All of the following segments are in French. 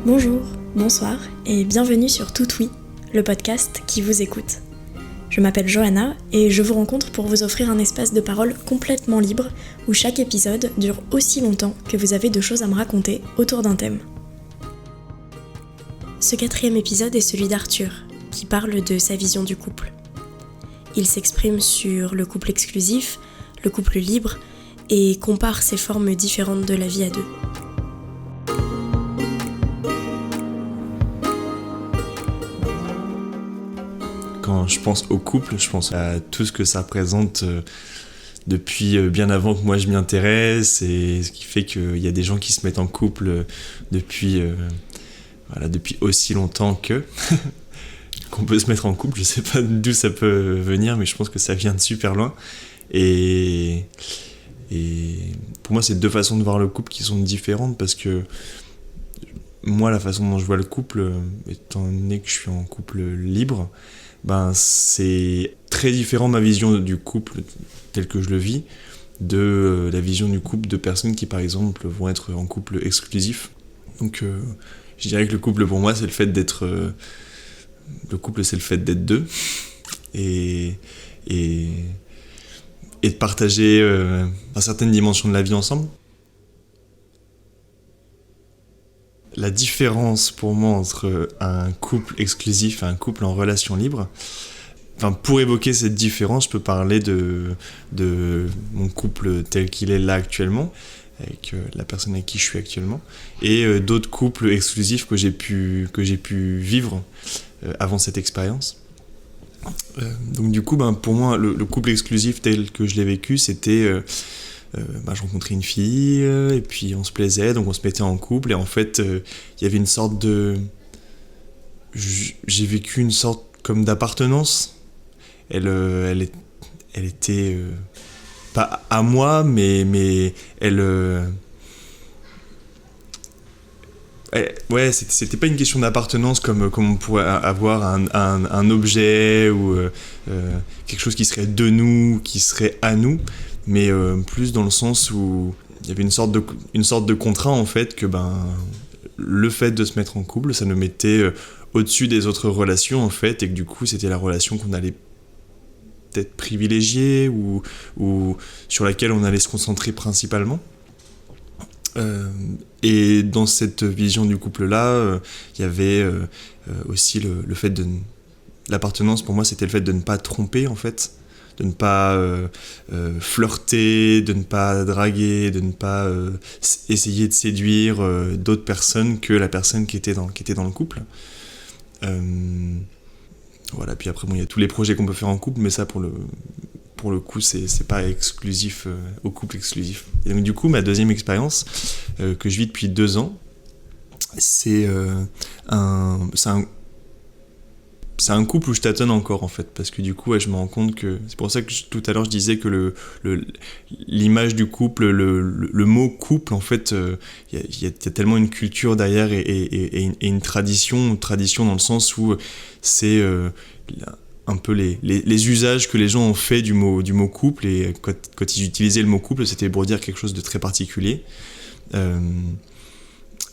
Bonjour, bonsoir et bienvenue sur Tout Oui, le podcast qui vous écoute. Je m'appelle Johanna et je vous rencontre pour vous offrir un espace de parole complètement libre où chaque épisode dure aussi longtemps que vous avez de choses à me raconter autour d'un thème. Ce 4e épisode est celui d'Arthur, qui parle de sa vision du couple. Il s'exprime sur le couple exclusif, le couple libre et compare ces formes différentes de la vie à deux. Quand je pense au couple, je pense à tout ce que ça représente depuis bien avant que moi je m'y intéresse, et ce qui fait qu'il y a des gens qui se mettent en couple depuis aussi longtemps qu'on peut se mettre en couple. Je sais pas d'où ça peut venir, mais je pense que ça vient de super loin. Et pour moi, c'est deux façons de voir le couple qui sont différentes, parce que moi, la façon dont je vois le couple, étant donné que je suis en couple libre, c'est très différent de ma vision du couple tel que je le vis de la vision du couple de personnes qui, par exemple, vont être en couple exclusif. Donc, je dirais que le couple, pour moi, c'est le fait d'être... le couple, c'est le fait d'être deux et de partager certaines dimensions de la vie ensemble. La différence pour moi entre un couple exclusif et un couple en relation libre, pour évoquer cette différence, je peux parler de mon couple tel qu'il est là actuellement, avec la personne avec qui je suis actuellement, et d'autres couples exclusifs que j'ai pu vivre avant cette expérience. Donc du coup, pour moi, le couple exclusif tel que je l'ai vécu, c'était... je rencontrais une fille, et puis on se plaisait, donc on se mettait en couple, et en fait, il y avait une sorte de... J'ai vécu une sorte comme d'appartenance. Elle était pas à moi, mais elle... c'était pas une question d'appartenance comme on pourrait avoir un objet ou quelque chose qui serait de nous, qui serait à nous, mais plus dans le sens où il y avait une sorte de contrat, en fait, que le fait de se mettre en couple, ça nous mettait au-dessus des autres relations, en fait, et que du coup c'était la relation qu'on allait peut-être privilégier ou sur laquelle on allait se concentrer principalement. Et dans cette vision du couple-là, il y avait aussi le fait de... L'appartenance, pour moi, c'était le fait de ne pas tromper, en fait, de ne pas flirter, de ne pas draguer, de ne pas essayer de séduire d'autres personnes que la personne qui était dans le couple. Voilà, puis après, il y a tous les projets qu'on peut faire en couple, mais ça, pour le coup, c'est pas exclusif au couple exclusif. Et donc, du coup, ma deuxième expérience que je vis depuis 2 ans, c'est un couple où je tâtonne encore, en fait, parce que du coup, je me rends compte que... C'est pour ça que tout à l'heure, je disais que l'image du couple, le mot couple, en fait, il y a tellement une culture derrière et une tradition dans le sens où c'est un peu les usages que les gens ont fait du mot couple, et quand ils utilisaient le mot couple, c'était pour dire quelque chose de très particulier.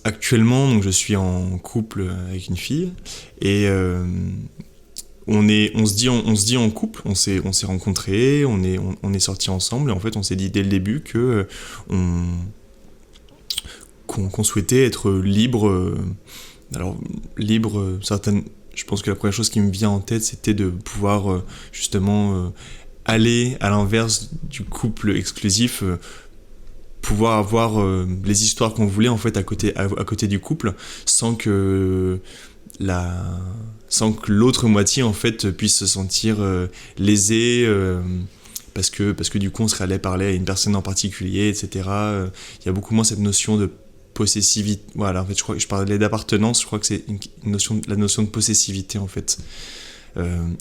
Actuellement, donc, je suis en couple avec une fille, et on se dit en couple. On s'est rencontrés, on est sortis ensemble, et en fait on s'est dit dès le début que qu'on souhaitait être libre. Alors libre, je pense que la première chose qui me vient en tête, c'était de pouvoir justement aller à l'inverse du couple exclusif, pouvoir avoir les histoires qu'on voulait, en fait, à côté du couple, sans que l'autre moitié, en fait, puisse se sentir lésée, parce que du coup on serait allé parler à une personne en particulier, etc. Il y a beaucoup moins cette notion de possessivité. Voilà, en fait, je parlais d'appartenance, je crois que c'est la notion de possessivité, en fait,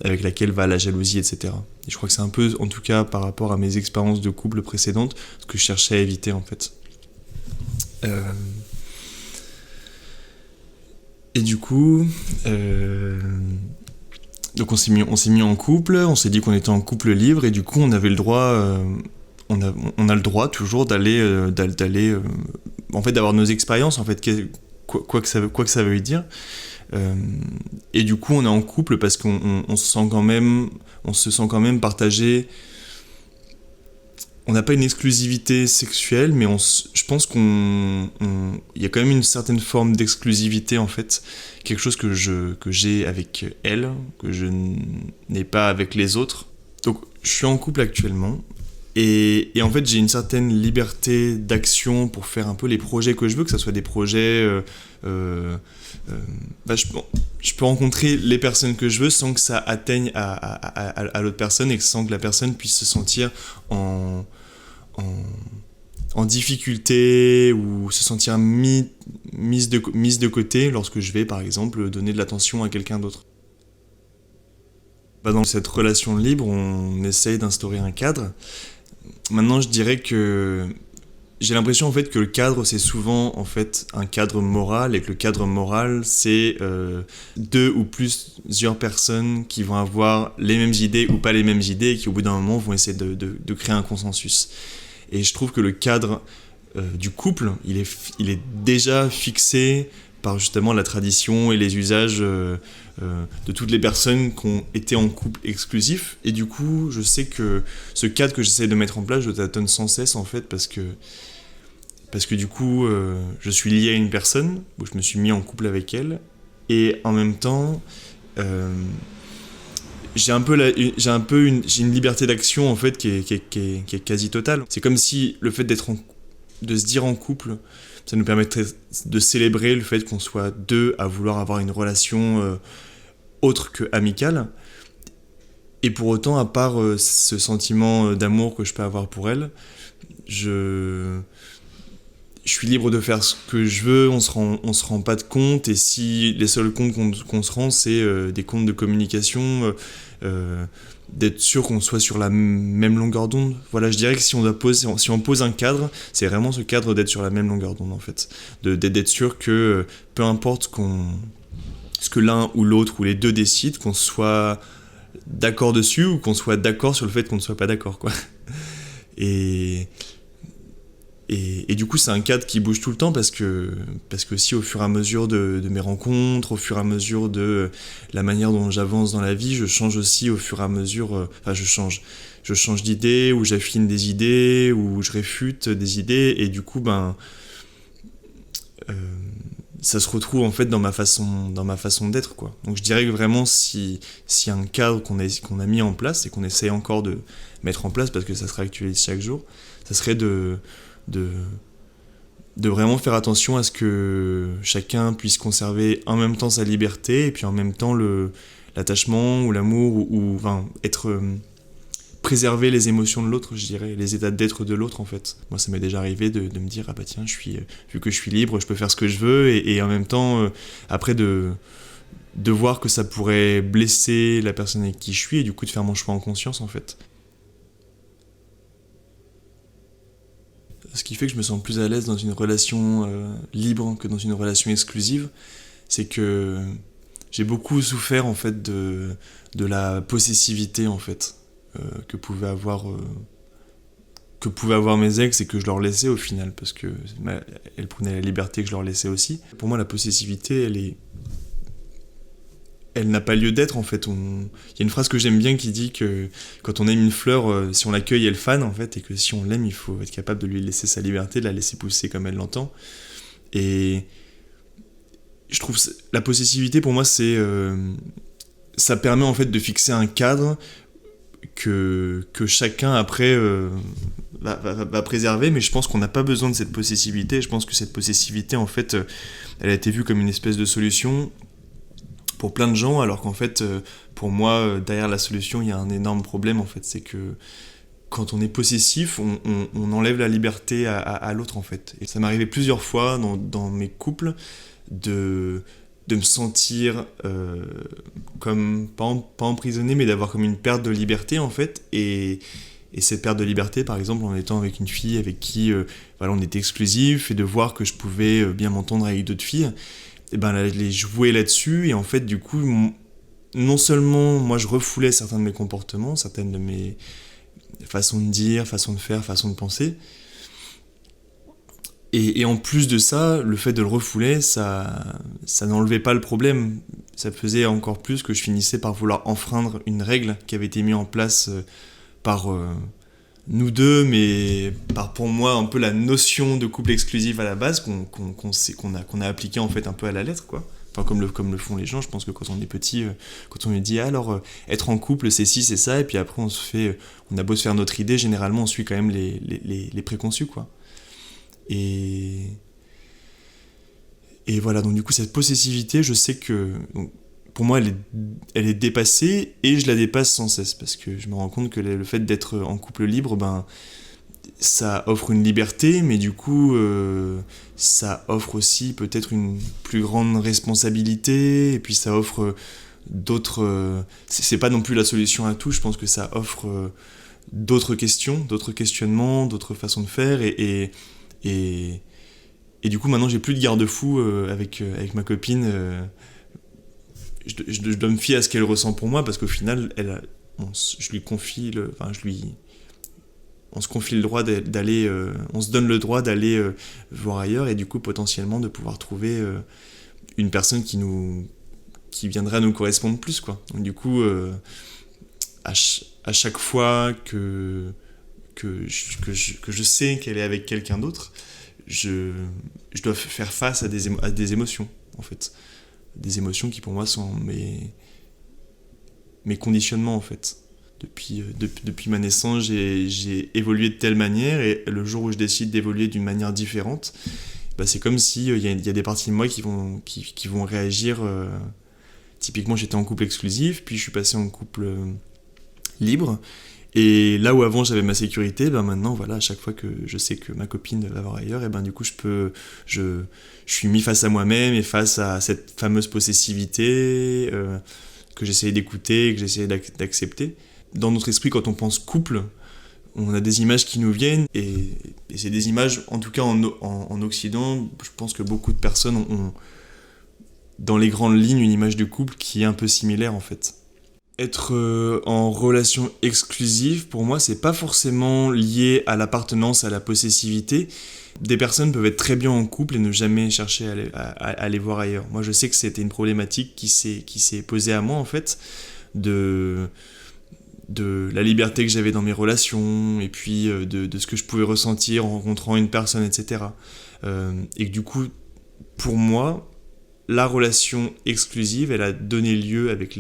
avec laquelle va la jalousie, etc. Et je crois que c'est un peu, en tout cas par rapport à mes expériences de couple précédentes, ce que je cherchais à éviter, en fait. Et du coup, donc on s'est mis en couple, on s'est dit qu'on était en couple libre, et du coup on avait le droit, on a le droit toujours d'aller en fait, d'avoir nos expériences, en fait, quoi que ça veuille dire. Et du coup, on est en couple parce qu'on se sent quand même partagé. On n'a pas une exclusivité sexuelle, mais je pense qu'il y a quand même une certaine forme d'exclusivité, en fait. Quelque chose que j'ai avec elle, que je n'ai pas avec les autres. Donc, je suis en couple actuellement. Et en fait, j'ai une certaine liberté d'action pour faire un peu les projets que je veux, que ce soit des projets... je peux rencontrer les personnes que je veux sans que ça atteigne à l'autre personne et sans que la personne puisse se sentir en difficulté ou se sentir mise de côté lorsque je vais, par exemple, donner de l'attention à quelqu'un d'autre. Dans cette relation libre, on essaye d'instaurer un cadre. Maintenant, je dirais que j'ai l'impression en fait que le cadre c'est souvent en fait un cadre moral et que le cadre moral c'est deux ou plusieurs personnes qui vont avoir les mêmes idées ou pas les mêmes idées et qui au bout d'un moment vont essayer de créer un consensus. Et je trouve que le cadre du couple il est déjà fixé par justement la tradition et les usages de toutes les personnes qui ont été en couple exclusif. Et du coup, je sais que ce cadre que j'essaie de mettre en place, je tâtonne sans cesse en fait parce que du coup, je suis lié à une personne, où je me suis mis en couple avec elle, et en même temps, j'ai une liberté d'action en fait qui est quasi totale. C'est comme si le fait de se dire en couple, ça nous permettrait de célébrer le fait qu'on soit deux à vouloir avoir une relation autre que amicale. Et pour autant, à part ce sentiment d'amour que je peux avoir pour elle, je suis libre de faire ce que je veux, on se rend pas de compte, et si les seuls comptes qu'on se rend, c'est des comptes de communication, d'être sûr qu'on soit sur la même longueur d'onde. Voilà, je dirais que si on pose un cadre, c'est vraiment ce cadre d'être sur la même longueur d'onde en fait. D'être sûr que peu importe ce que l'un ou l'autre ou les deux décident, qu'on soit d'accord dessus ou qu'on soit d'accord sur le fait qu'on ne soit pas d'accord, quoi. Et du coup, c'est un cadre qui bouge tout le temps parce que si au fur et à mesure de mes rencontres, au fur et à mesure de la manière dont j'avance dans la vie, je change aussi au fur et à mesure... je change d'idée, ou j'affine des idées, ou je réfute des idées, et du coup, ça se retrouve en fait dans ma façon d'être, quoi. Donc je dirais que vraiment, si un cadre qu'on a mis en place et qu'on essaye encore de mettre en place, parce que ça se réactualise chaque jour, ça serait de vraiment faire attention à ce que chacun puisse conserver en même temps sa liberté et puis en même temps l'attachement ou l'amour ou préserver les émotions de l'autre, je dirais, les états d'être de l'autre en fait. Moi ça m'est déjà arrivé de me dire ah bah tiens, vu que je suis libre, je peux faire ce que je veux et en même temps après de voir que ça pourrait blesser la personne avec qui je suis et du coup de faire mon choix en conscience en fait. Ce qui fait que je me sens plus à l'aise dans une relation libre que dans une relation exclusive, c'est que j'ai beaucoup souffert en fait de la possessivité en fait que pouvaient avoir mes ex et que je leur laissais au final parce que elles prenaient la liberté que je leur laissais aussi. Pour moi, la possessivité, elle n'a pas lieu d'être en fait. Il y a une phrase que j'aime bien qui dit que quand on aime une fleur, si on l'accueille, elle fane en fait, et que si on l'aime, il faut être capable de lui laisser sa liberté, de la laisser pousser comme elle l'entend. Et je trouve la possessivité pour moi, ça permet en fait de fixer un cadre que chacun après va préserver, mais je pense qu'on n'a pas besoin de cette possessivité. Je pense que cette possessivité en fait, elle a été vue comme une espèce de solution pour plein de gens, alors qu'en fait, pour moi, derrière la solution, il y a un énorme problème, en fait. C'est que quand on est possessif, on enlève la liberté à l'autre, en fait. Et ça m'est arrivé plusieurs fois dans mes couples de me sentir comme, pas emprisonné, mais d'avoir comme une perte de liberté, en fait. Et cette perte de liberté, par exemple, en étant avec une fille avec qui on était exclusif, et de voir que je pouvais bien m'entendre avec d'autres filles, et les jouer là-dessus, et en fait du coup non seulement moi je refoulais certains de mes comportements, certaines de mes façons de dire, façons de faire, façons de penser, Et en plus de ça, le fait de le refouler, ça n'enlevait pas le problème. Ça faisait encore plus que je finissais par vouloir enfreindre une règle qui avait été mise en place par nous deux, mais par pour moi un peu la notion de couple exclusif à la base qu'on a appliqué en fait un peu à la lettre, quoi. Enfin, comme le font les gens. Je pense que quand on est petit, quand on lui dit alors être en couple c'est ci c'est ça, et puis après on a beau se faire notre idée, généralement on suit quand même les préconçus, quoi. Et voilà, donc du coup cette possessivité, je sais que donc, pour moi elle est dépassée, et je la dépasse sans cesse, parce que je me rends compte que le fait d'être en couple libre, ça offre une liberté, mais du coup ça offre aussi peut-être une plus grande responsabilité, et puis ça offre d'autres... c'est pas non plus la solution à tout, je pense que ça offre d'autres questions, d'autres questionnements, d'autres façons de faire, et du coup maintenant j'ai plus de garde-fou avec ma copine. Je dois me fier à ce qu'elle ressent pour moi, parce qu'au final je lui confie on se confie le droit d'aller on se donne le droit d'aller voir ailleurs, et du coup potentiellement de pouvoir trouver une personne qui viendrait à nous correspondre plus, quoi. Donc du coup à chaque fois que je sais qu'elle est avec quelqu'un d'autre, je dois faire face à des émotions, en fait. Des émotions qui pour moi sont mes conditionnements, en fait. Depuis ma naissance, j'ai évolué de telle manière, et le jour où je décide d'évoluer d'une manière différente, c'est comme si y a des parties de moi qui vont réagir. Typiquement, j'étais en couple exclusif, puis je suis passé en couple libre. Et là où avant j'avais ma sécurité, maintenant voilà, à chaque fois que je sais que ma copine va voir ailleurs, et du coup je suis mis face à moi-même et face à cette fameuse possessivité que j'essayais d'écouter et que j'essayais d'accepter. Dans notre esprit, quand on pense couple, on a des images qui nous viennent, et c'est des images, en tout cas en Occident, je pense que beaucoup de personnes ont dans les grandes lignes une image de couple qui est un peu similaire, en fait. Être en relation exclusive, pour moi, c'est pas forcément lié à l'appartenance, à la possessivité. Des personnes peuvent être très bien en couple et ne jamais chercher à aller voir ailleurs. Moi, je sais que c'était une problématique qui s'est posée à moi, en fait, de la liberté que j'avais dans mes relations, et puis de ce que je pouvais ressentir en rencontrant une personne, etc. Et que du coup, pour moi, la relation exclusive, elle a donné lieu avec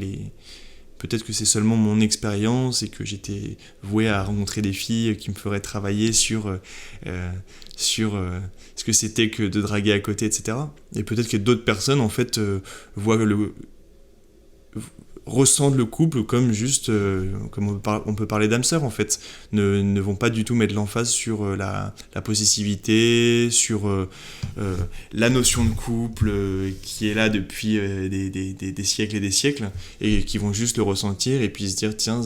peut-être que c'est seulement mon expérience, et que j'étais voué à rencontrer des filles qui me feraient travailler sur ce que c'était que de draguer à côté, etc. Et peut-être que d'autres personnes, en fait, ressentent le couple comme juste, comme on peut parler d'âme sœur, en fait, ne vont pas du tout mettre l'emphase sur la possessivité, sur la notion de couple qui est là depuis des siècles et des siècles, et qui vont juste le ressentir et puis se dire tiens,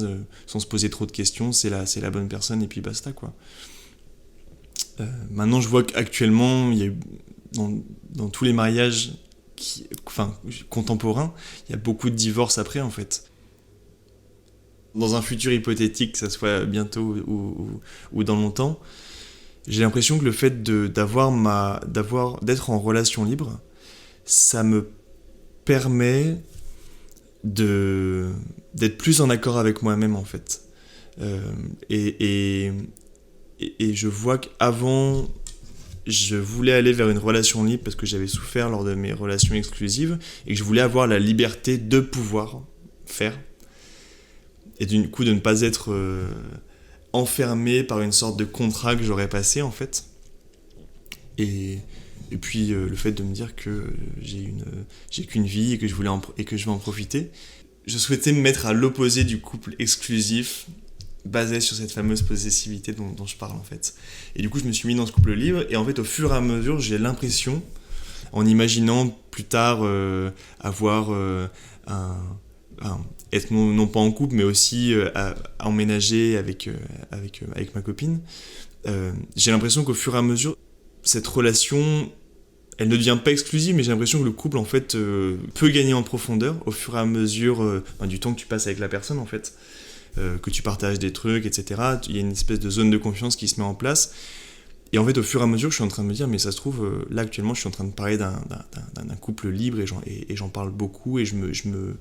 sans se poser trop de questions, c'est la bonne personne, et puis basta, quoi. Maintenant je vois qu'actuellement il y a dans tous les mariages contemporain, il y a beaucoup de divorces après, en fait. Dans un futur hypothétique, que ça soit bientôt ou dans longtemps, j'ai l'impression que le fait d'être en relation libre, ça me permet d'être plus en accord avec moi-même, en fait. Et je vois qu'avant, je voulais aller vers une relation libre parce que j'avais souffert lors de mes relations exclusives, et que je voulais avoir la liberté de pouvoir faire, et du coup de ne pas être enfermé par une sorte de contrat que j'aurais passé, en fait. Et puis le fait de me dire que j'ai qu'une vie, et que je vais en profiter. Je souhaitais me mettre à l'opposé du couple exclusif, basé sur cette fameuse possessivité dont je parle, en fait. Et du coup, je me suis mis dans ce couple libre, et en fait, au fur et à mesure, j'ai l'impression, en imaginant plus tard avoir être non pas en couple, mais aussi à emménager avec ma copine, j'ai l'impression qu'au fur et à mesure, cette relation, elle ne devient pas exclusive, mais j'ai l'impression que le couple, en fait, peut gagner en profondeur au fur et à mesure du temps que tu passes avec la personne, en fait. Que tu partages des trucs, etc. Il y a une espèce de zone de confiance qui se met en place. Et en fait, au fur et à mesure, je suis en train de me dire, mais ça se trouve, là actuellement, je suis en train de parler d'un couple libre et j'en parle beaucoup et je me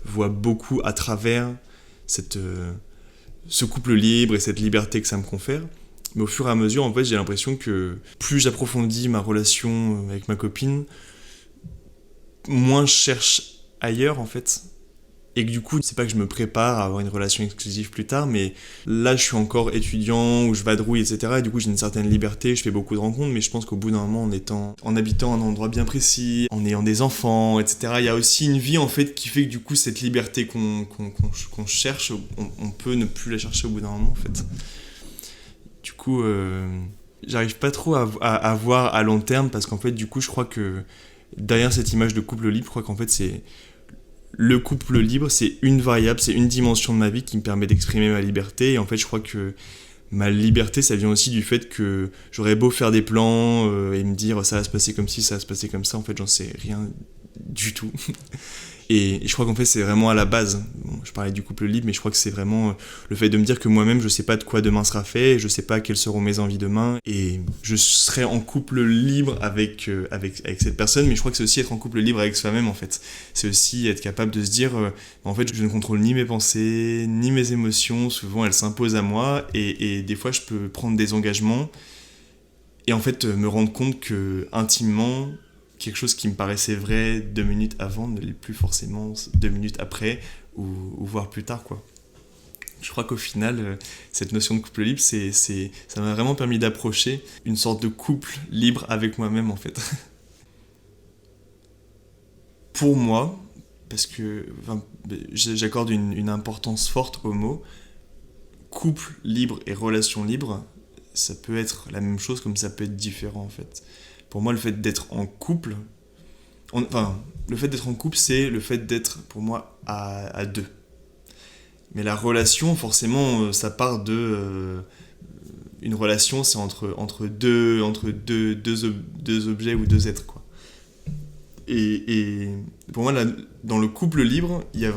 vois beaucoup à travers ce couple libre et cette liberté que ça me confère. Mais au fur et à mesure, en fait, j'ai l'impression que plus j'approfondis ma relation avec ma copine, moins je cherche ailleurs, en fait. Et que du coup, c'est pas que je me prépare à avoir une relation exclusive plus tard, mais là, je suis encore étudiant, où je vadrouille, etc. Et du coup, j'ai une certaine liberté, je fais beaucoup de rencontres, mais je pense qu'au bout d'un moment, en habitant un endroit bien précis, en ayant des enfants, etc., il y a aussi une vie, en fait, qui fait que du coup, cette liberté qu'on cherche, on peut ne plus la chercher au bout d'un moment, en fait. Du coup, j'arrive pas trop à voir à long terme, parce qu'en fait, du coup, je crois que derrière cette image de couple libre, je crois qu'en fait, c'est le couple libre, c'est une variable, c'est une dimension de ma vie qui me permet d'exprimer ma liberté. Et en fait, je crois que ma liberté, ça vient aussi du fait que j'aurais beau faire des plans et me dire ça va se passer comme ci, ça va se passer comme ça. En fait, j'en sais rien du tout. Et je crois qu'en fait, c'est vraiment à la base. Bon, je parlais du couple libre, mais je crois que c'est vraiment le fait de me dire que moi-même, je sais pas de quoi demain sera fait, je sais pas quelles seront mes envies demain, et je serai en couple libre avec cette personne, mais je crois que c'est aussi être en couple libre avec soi-même, en fait. C'est aussi être capable de se dire, en fait, je ne contrôle ni mes pensées, ni mes émotions, souvent elles s'imposent à moi, et des fois, je peux prendre des engagements, et en fait, me rendre compte que, intimement, quelque chose qui me paraissait vrai 2 minutes avant ne l'est plus forcément 2 minutes après ou voire plus tard, quoi. Je crois qu'au final, cette notion de couple libre, ça m'a vraiment permis d'approcher une sorte de couple libre avec moi-même, en fait. Pour moi, parce que j'accorde une importance forte au mot, couple libre et relation libre, ça peut être la même chose comme ça peut être différent, en fait. Pour moi, le fait d'être en couple, le fait d'être en couple, c'est le fait d'être, pour moi, à deux. Mais la relation, forcément, ça part de... une relation, c'est entre deux objets ou deux êtres, quoi. Et pour moi, là, dans le couple libre, il y a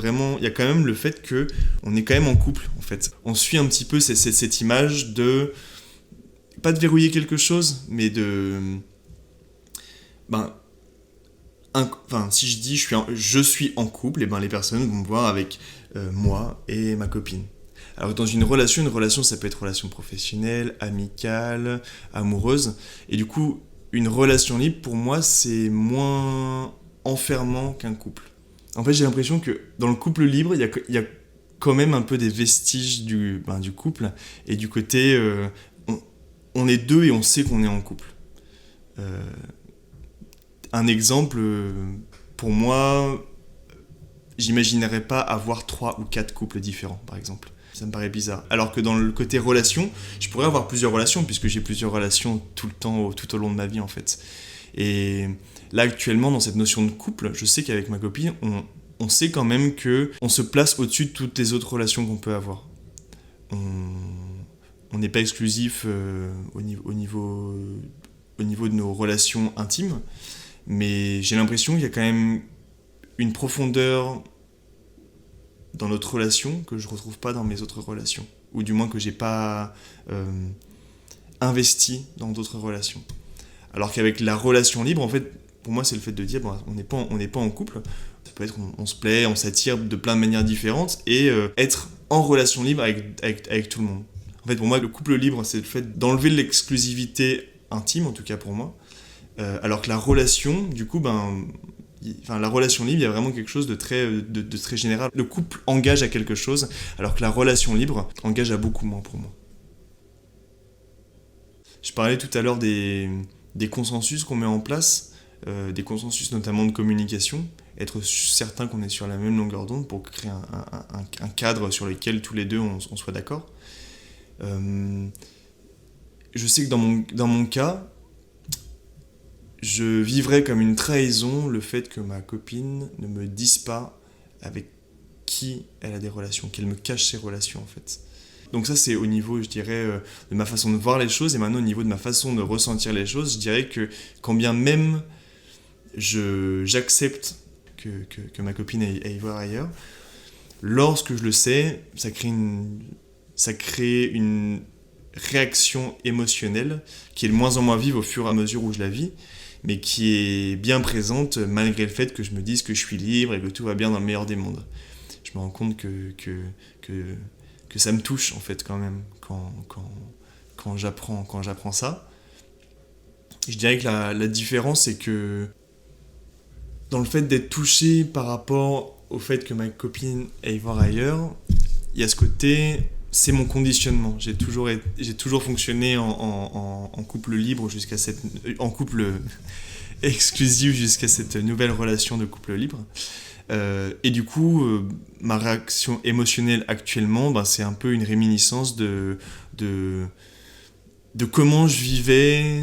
quand même le fait que on est quand même en couple, en fait. On suit un petit peu cette image de... pas de verrouiller quelque chose, mais de... si je dis je suis en couple, et ben les personnes vont me voir avec moi et ma copine. Alors dans une relation ça peut être relation professionnelle, amicale, amoureuse, et du coup une relation libre pour moi c'est moins enfermant qu'un couple. En fait j'ai l'impression que dans le couple libre il y a quand même un peu des vestiges du couple, et du côté on est deux et on sait qu'on est en couple. Un exemple, pour moi, j'imaginerais pas avoir 3 ou 4 couples différents, par exemple. Ça me paraît bizarre. Alors que dans le côté relation, je pourrais avoir plusieurs relations, puisque j'ai plusieurs relations tout le temps, tout au long de ma vie, en fait. Et là, actuellement, dans cette notion de couple, je sais qu'avec ma copine, on sait quand même qu'on se place au-dessus de toutes les autres relations qu'on peut avoir. On n'est pas exclusif au niveau de nos relations intimes, mais j'ai l'impression qu'il y a quand même une profondeur dans notre relation que je ne retrouve pas dans mes autres relations, ou du moins que j'ai pas investi dans d'autres relations. Alors qu'avec la relation libre, en fait, pour moi, c'est le fait de dire on n'est pas en couple. Ça peut être on se plaît, on s'attire de plein de manières différentes, et être en relation libre avec tout le monde. En fait, pour moi, le couple libre, c'est le fait d'enlever l'exclusivité intime, en tout cas pour moi. Alors que la relation, du coup, la relation libre, il y a vraiment quelque chose de très général. Le couple engage à quelque chose, alors que la relation libre engage à beaucoup moins pour moi. Je parlais tout à l'heure des consensus qu'on met en place, des consensus notamment de communication, être certain qu'on est sur la même longueur d'onde pour créer un cadre sur lequel tous les deux on soit d'accord. Je sais que dans mon cas, je vivrais comme une trahison le fait que ma copine ne me dise pas avec qui elle a des relations, qu'elle me cache ses relations, en fait. Donc ça, c'est au niveau, je dirais, de ma façon de voir les choses, et maintenant au niveau de ma façon de ressentir les choses, je dirais que quand bien même j'accepte que ma copine aille y voir ailleurs, lorsque je le sais, ça crée une réaction émotionnelle qui est de moins en moins vive au fur et à mesure où je la vis, mais qui est bien présente malgré le fait que je me dise que je suis libre et que tout va bien dans le meilleur des mondes. Je me rends compte que ça me touche en fait quand même quand j'apprends ça. Je dirais que la différence c'est que dans le fait d'être touché par rapport au fait que ma copine aille voir ailleurs, il y a ce côté, c'est mon conditionnement. J'ai toujours fonctionné en couple libre en couple exclusif jusqu'à cette nouvelle relation de couple libre. Et du coup, ma réaction émotionnelle actuellement, c'est un peu une réminiscence de comment je vivais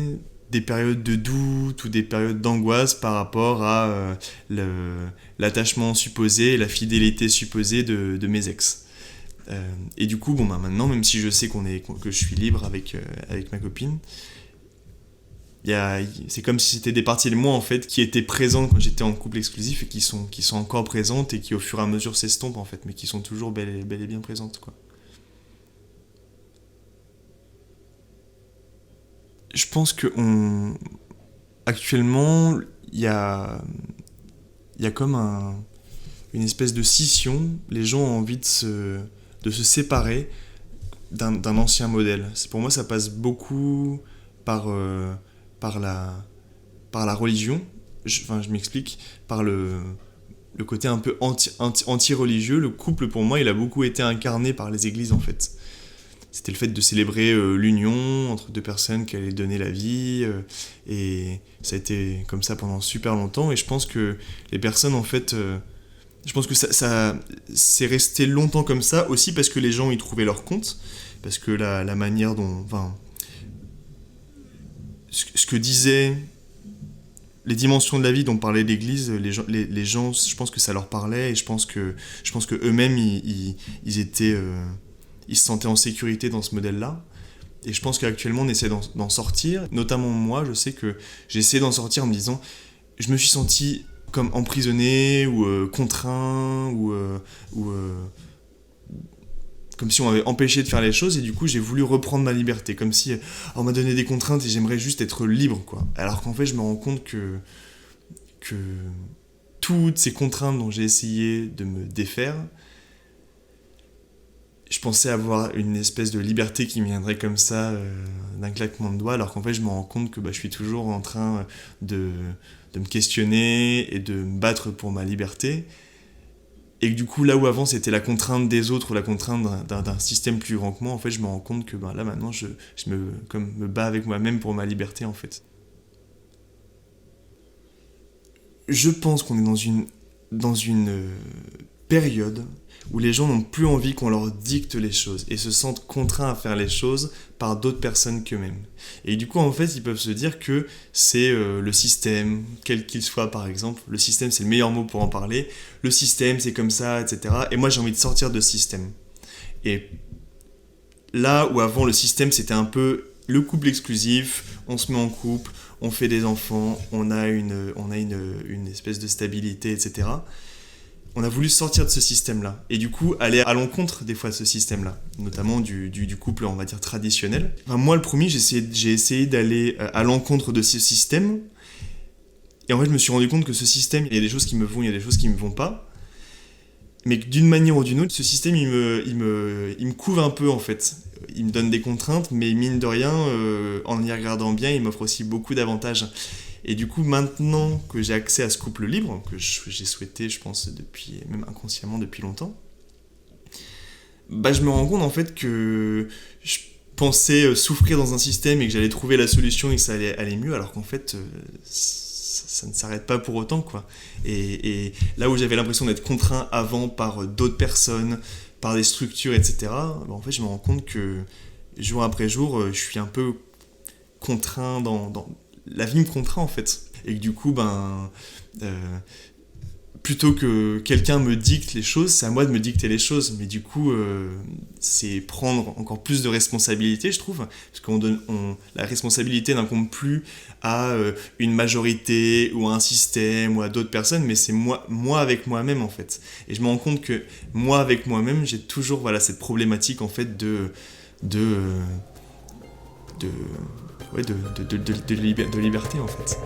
des périodes de doute ou des périodes d'angoisse par rapport à l'attachement supposé, la fidélité supposée de mes ex. Et du coup, maintenant, même si je sais que je suis libre avec ma copine, c'est comme si c'était des parties de moi en fait qui étaient présentes quand j'étais en couple exclusif et qui sont encore présentes et qui au fur et à mesure s'estompent en fait, mais qui sont toujours bel et bien présentes, quoi. Je pense que actuellement il y a comme une espèce de scission. Les gens ont envie de se séparer d'un ancien modèle. Pour moi, ça passe beaucoup par la religion. Je m'explique, par le côté un peu anti-religieux. Le couple, pour moi, il a beaucoup été incarné par les églises, en fait. C'était le fait de célébrer l'union entre deux personnes qui allaient donner la vie. Et ça a été comme ça pendant super longtemps. Et je pense que les personnes, en fait... je pense que ça c'est resté longtemps comme ça, aussi parce que les gens y trouvaient leur compte. Parce que la manière dont... ce que disaient les dimensions de la vie dont parlait l'Église, les gens, je pense que ça leur parlait, et je pense que eux-mêmes ils se sentaient en sécurité dans ce modèle-là. Et je pense qu'actuellement on essaie d'en sortir. Notamment moi, je sais que j'ai essayé d'en sortir en me disant, je me suis senti comme emprisonné ou contraint ou comme si on m'avait empêché de faire les choses, et du coup j'ai voulu reprendre ma liberté, comme si on m'a donné des contraintes et j'aimerais juste être libre, quoi. Alors qu'en fait je me rends compte que toutes ces contraintes dont j'ai essayé de me défaire, je pensais avoir une espèce de liberté qui me viendrait comme ça d'un claquement de doigts, alors qu'en fait je me rends compte que je suis toujours en train de me questionner et de me battre pour ma liberté. Et que du coup, là où avant c'était la contrainte des autres ou la contrainte d'un système plus grand que moi, en fait, je me rends compte que là maintenant, je me bats avec moi-même pour ma liberté, en fait. Je pense qu'on est dans une période où les gens n'ont plus envie qu'on leur dicte les choses et se sentent contraints à faire les choses par d'autres personnes qu'eux-mêmes. Et du coup, en fait, ils peuvent se dire que c'est le système, quel qu'il soit par exemple. Le système, c'est le meilleur mot pour en parler. Le système, c'est comme ça, etc. Et moi, j'ai envie de sortir de ce système. Et là où avant, le système, c'était un peu le couple exclusif, on se met en couple, on fait des enfants, on a une espèce de stabilité, etc. On a voulu sortir de ce système-là, et du coup aller à l'encontre des fois de ce système-là, notamment du couple, on va dire, traditionnel. Moi, le premier, j'ai essayé d'aller à l'encontre de ce système, et en fait je me suis rendu compte que ce système, il y a des choses qui me vont, il y a des choses qui me vont pas, mais que d'une manière ou d'une autre, ce système il me couve un peu, en fait. Il me donne des contraintes, mais mine de rien, en y regardant bien, il m'offre aussi beaucoup d'avantages. Et du coup, maintenant que j'ai accès à ce couple libre, que j'ai souhaité, je pense, même inconsciemment depuis longtemps, je me rends compte en fait que je pensais souffrir dans un système et que j'allais trouver la solution et que ça allait aller mieux, alors qu'en fait, ça ne s'arrête pas pour autant, quoi. Et là où j'avais l'impression d'être contraint avant par d'autres personnes, par des structures, etc., en fait, je me rends compte que jour après jour, je suis un peu contraint la vie me contraint, en fait. Et que du coup, plutôt que quelqu'un me dicte les choses, c'est à moi de me dicter les choses. Mais du coup, c'est prendre encore plus de responsabilité, je trouve. Parce la responsabilité n'incombe plus à une majorité ou à un système ou à d'autres personnes, mais c'est moi avec moi-même, en fait. Et je me rends compte que moi avec moi-même, j'ai toujours cette problématique, en fait, de liberté en fait.